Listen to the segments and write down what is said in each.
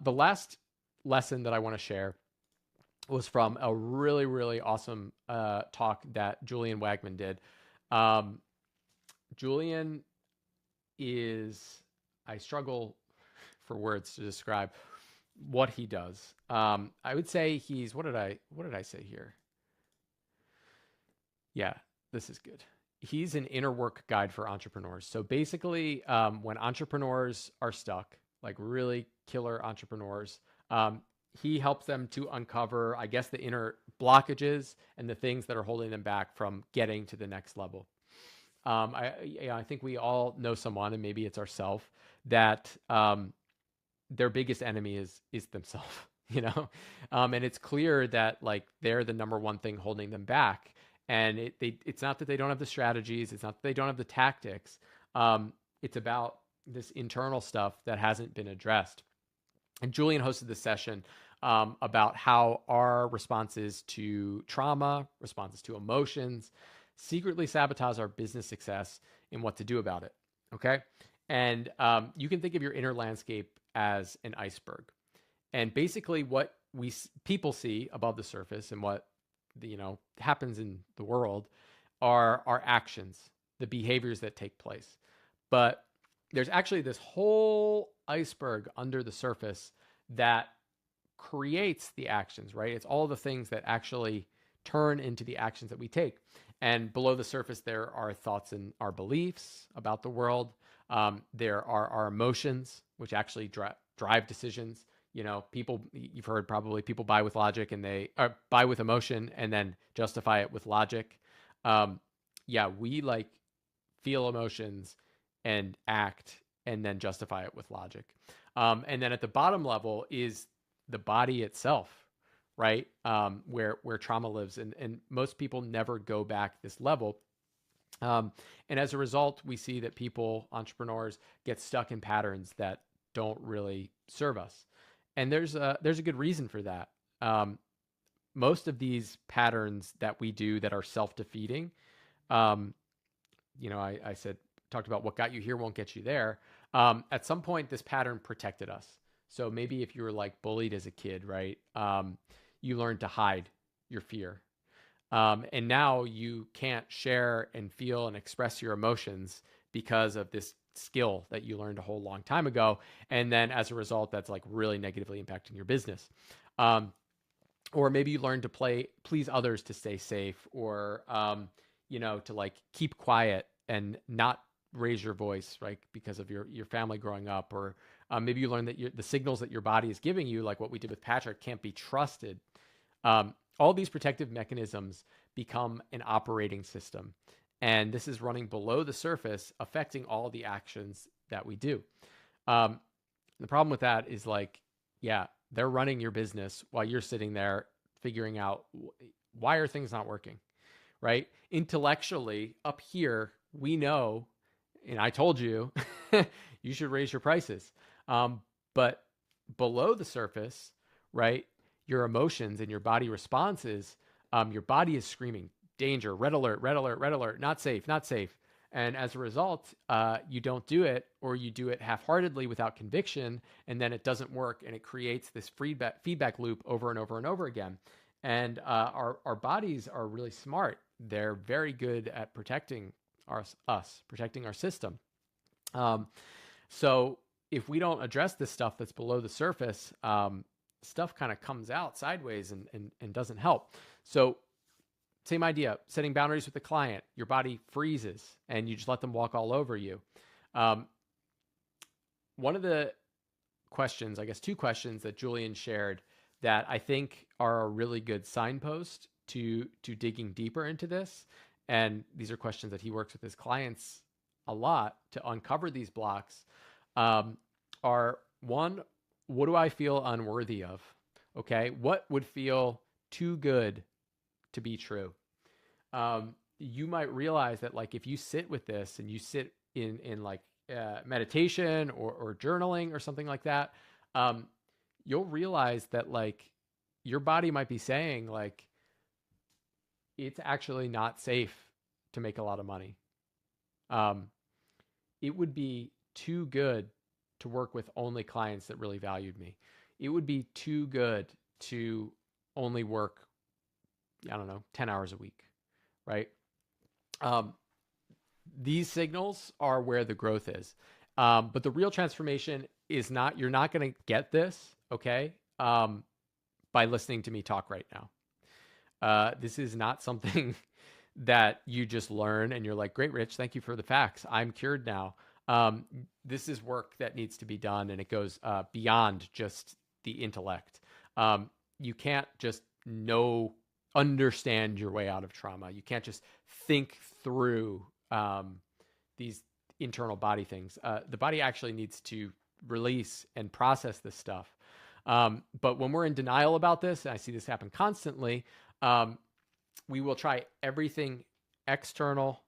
The last lesson that I want to share was from a really, really awesome talk that Julian Wagman did. Um, Julian is, I struggle for words to describe what he does. I would say he's, what did I say here? Yeah, this is good. He's an inner work guide for entrepreneurs. So basically, when entrepreneurs are stuck, like really killer entrepreneurs, he helps them to uncover, I guess, the inner blockages and the things that are holding them back from getting to the next level. I think we all know someone, and maybe it's ourselves, that their biggest enemy is themselves. You know, and it's clear that like they're the number one thing holding them back. And it's not that they don't have the strategies. It's not that they don't have the tactics. It's about this internal stuff that hasn't been addressed. And Julian hosted this session about how our responses to trauma, responses to emotions, secretly sabotage our business success and what to do about it. Okay. And you can think of your inner landscape as an iceberg. And basically, what people see above the surface and what happens in the world are our actions, the behaviors that take place. But there's actually this whole iceberg under the surface that creates the actions, right? It's all the things that actually turn into the actions that we take. And below the surface, there are thoughts and our beliefs about the world. There are our emotions, which actually drive decisions. You've heard probably people buy with logic and they buy with emotion and then justify it with logic. We like feel emotions and act and then justify it with logic. And then at the bottom level is the body itself, right? Where trauma lives. And most people never go back this level. And as a result, we see that entrepreneurs get stuck in patterns that don't really serve us. And there's a good reason for that. Most of these patterns that we do that are self-defeating, I talked about what got you here won't get you there. At some point, this pattern protected us. So maybe if you were like bullied as a kid, right? You learned to hide your fear. And now you can't share and feel and express your emotions because of this skill that you learned a whole long time ago. And then as a result, that's like really negatively impacting your business. Or maybe you learn to please others to stay safe, or, to like keep quiet and not raise your voice, right? Because of your family growing up, or maybe you learn that the signals that your body is giving you, like what we did with Patrick, can't be trusted. All these protective mechanisms become an operating system. And this is running below the surface, affecting all the actions that we do. The problem with that is they're running your business while you're sitting there figuring out why are things not working, right? Intellectually, up here, we know, and I told you, you should raise your prices. But below the surface, right, your emotions and your body responses, your body is screaming, danger, red alert, red alert, red alert, not safe, not safe. And as a result, you don't do it, or you do it half-heartedly without conviction, and then it doesn't work, and it creates this feedback loop over and over and over again. And our bodies are really smart. They're very good at protecting us, protecting our system. So if we don't address this stuff that's below the surface, stuff kind of comes out sideways and doesn't help. So same idea, setting boundaries with the client, your body freezes and you just let them walk all over you. One of the questions, I guess 2 questions that Julien shared that I think are a really good signpost to digging deeper into this. And these are questions that he works with his clients a lot to uncover these blocks, are one, what do I feel unworthy of? Okay. What would feel too good to be true? You might realize that like, if you sit with this and you sit in like meditation or journaling or something like that, you'll realize that like your body might be saying like, it's actually not safe to make a lot of money. It would be too good to work with only clients that really valued me. it would be too good to only work, I don't know, 10 hours a week, right? Um, these signals are where the growth is. But the real transformation is not, you're not going to get this, okay, by listening to me talk right now. This is not something that you just learn and you're like, great, Rich, thank you for the facts. I'm cured now. This is work that needs to be done, and it goes beyond just the intellect. You can't just understand your way out of trauma. You can't just think through these internal body things. The body actually needs to release and process this stuff. But when we're in denial about this, and I see this happen constantly, we will try everything external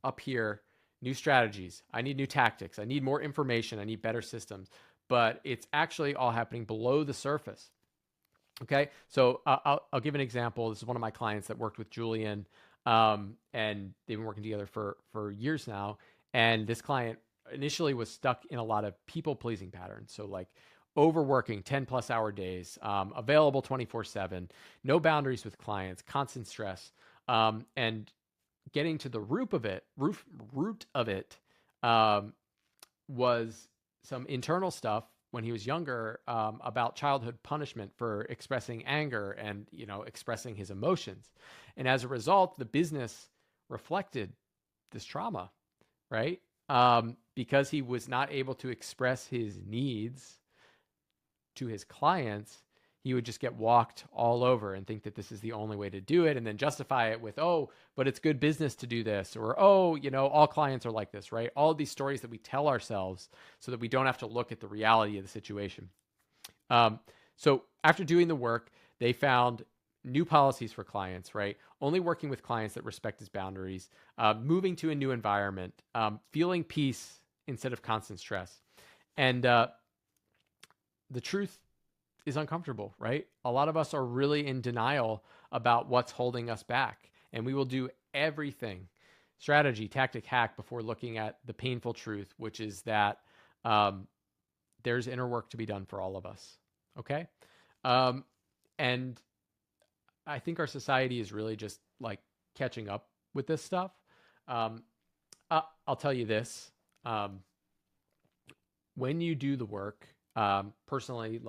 up here, new strategies. I need new tactics. I need more information. I need better systems. But it's actually all happening below the surface. Okay, so I'll give an example. This is one of my clients that worked with Julien, and they've been working together for years now. And this client initially was stuck in a lot of people-pleasing patterns. So like overworking 10 plus hour days, available 24/7, no boundaries with clients, constant stress, and getting to the root of it was some internal stuff when he was younger, about childhood punishment for expressing anger and, expressing his emotions. And as a result, the business reflected this trauma, right? Because he was not able to express his needs to his clients, he would just get walked all over and think that this is the only way to do it, and then justify it with, oh, but it's good business to do this, or, oh, all clients are like this, right? All of these stories that we tell ourselves so that we don't have to look at the reality of the situation. So after doing the work, they found new policies for clients, right? Only working with clients that respect his boundaries, moving to a new environment, feeling peace instead of constant stress. And the truth is uncomfortable, right? A lot of us are really in denial about what's holding us back. And we will do everything, strategy, tactic, hack, before looking at the painful truth, which is that there's inner work to be done for all of us. Okay? And I think our society is really just like catching up with this stuff. I'll tell you this. When you do the work, personally,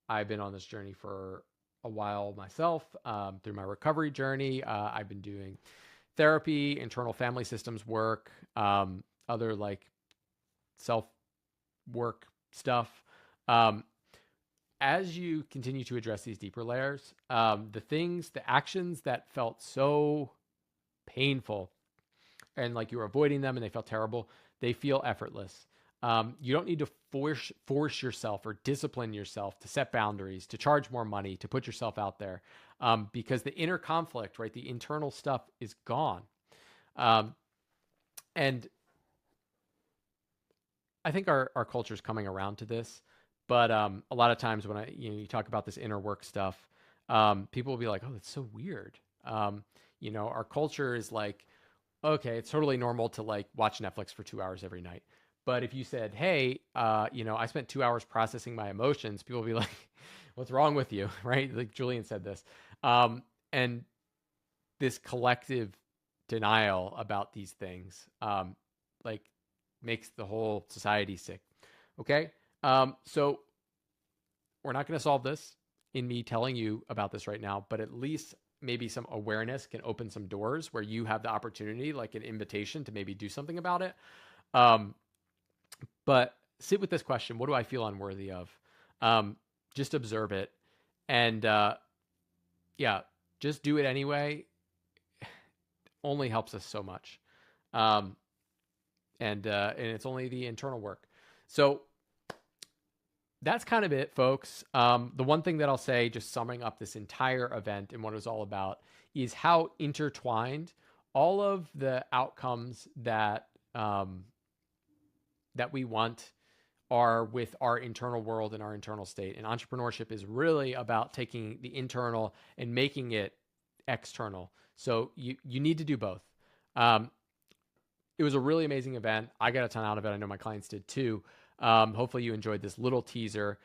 I've been on this journey for a while myself, through my recovery journey. I've been doing therapy, internal family systems work, other like self work stuff. As you continue to address these deeper layers, the actions that felt so painful and like you were avoiding them and they felt terrible, they feel effortless. You don't need to force yourself or discipline yourself to set boundaries, to charge more money, to put yourself out there, because the inner conflict, right, the internal stuff is gone. And I think our culture is coming around to this, but a lot of times when you talk about this inner work stuff, people will be like, "Oh, that's so weird." Our culture is like, okay, it's totally normal to like watch Netflix for 2 hours every night. But if you said, hey, I spent 2 hours processing my emotions, people will be like, what's wrong with you? Right? Like Julien said this. And this collective denial about these things, like makes the whole society sick. Okay. So we're not going to solve this in me telling you about this right now, but at least maybe some awareness can open some doors where you have the opportunity, like an invitation to maybe do something about it. But sit with this question. What do I feel unworthy of? Just observe it. And just do it anyway. Only helps us so much. And it's only the internal work. So that's kind of it, folks. The one thing that I'll say, just summing up this entire event and what it was all about, is how intertwined all of the outcomes that we want are with our internal world and our internal state. And entrepreneurship is really about taking the internal and making it external. So you need to do both. It was a really amazing event. I got a ton out of it. I know my clients did too. Hopefully you enjoyed this little teaser.